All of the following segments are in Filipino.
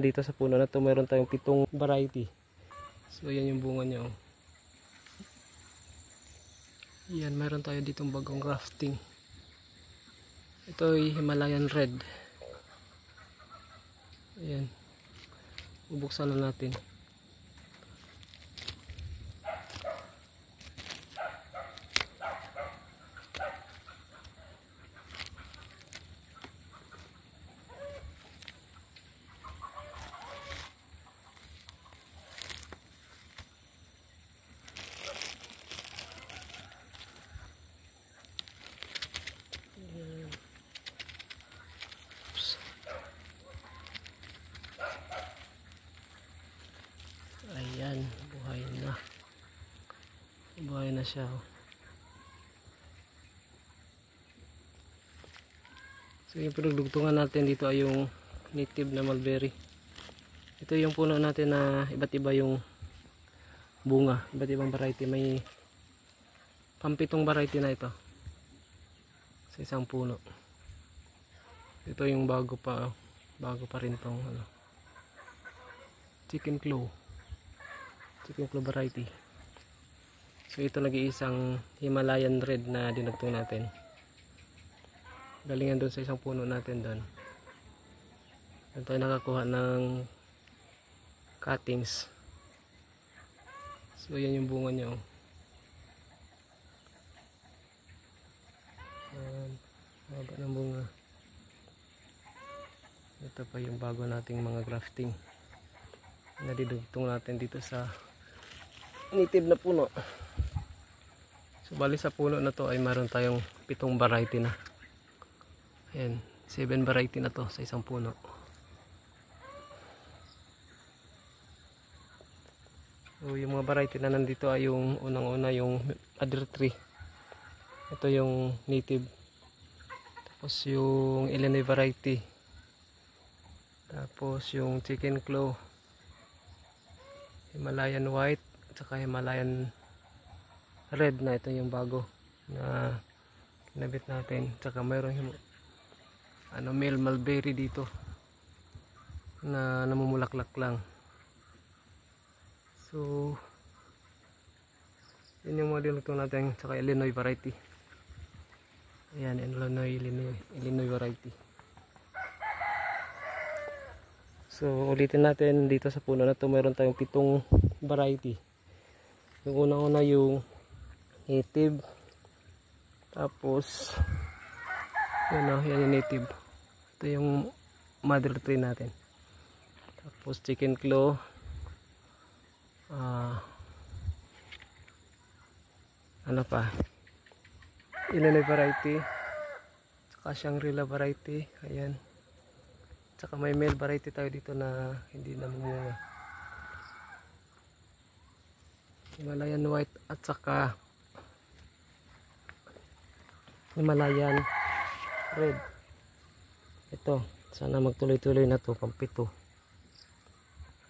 dito sa puno na to, meron tayong 7 variety. So yan yung bunga niya, oh. Yan, meron tayo ditong bagong grafting. Ito ay Himalayan Red. Ayan, bubuksan na natin. Ayan, buhay na siya, oh. So yung pinagdugtungan natin dito ay yung native na mulberry. Ito yung puno natin na iba't iba yung bunga, iba't ibang variety. May 7 variety na ito sa isang puno. Ito yung bago pa rin tong chicken claw variety. So ito nag-iisang Himalayan Red na dinugtong natin. Galingan doon sa isang puno natin doon. Doon tayo nakakuha ng cuttings. So yan yung bunga niya, oh. Haba ng bunga. Ito pa yung bago nating mga grafting na didugtong natin dito sa native na puno. So bali sa puno na to ay meron tayong 7 variety na. Ayan, 7 variety na to sa isang puno. So yung mga variety na nandito ay yung unang-una yung mother tree. Ito yung native. Tapos yung Illinois variety. Tapos yung chicken claw, Himalayan white, at saka Himalayan red na ito yung bago na kinabit natin. Tsaka mayroon yung male mulberry dito na namumulaklak lang. So yun yung mga dinugtong natin. Tsaka Illinois variety. Ayan, Illinois variety. So ulitin natin, dito sa puno na to meron tayong 7 variety. Yung unang-una yung native. Tapos yan yung native. Ito yung mother tree natin. Tapos chicken claw, ano pa, Illinois variety, tsaka Shangri-La variety. Ayan, tsaka may male variety tayo dito na hindi namunga, Himalayan white, at saka Himalayan red. Ito, sana magtuloy-tuloy na to, pang 7.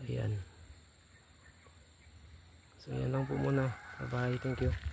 Ayan. So yan lang po muna. Bye bye, thank you.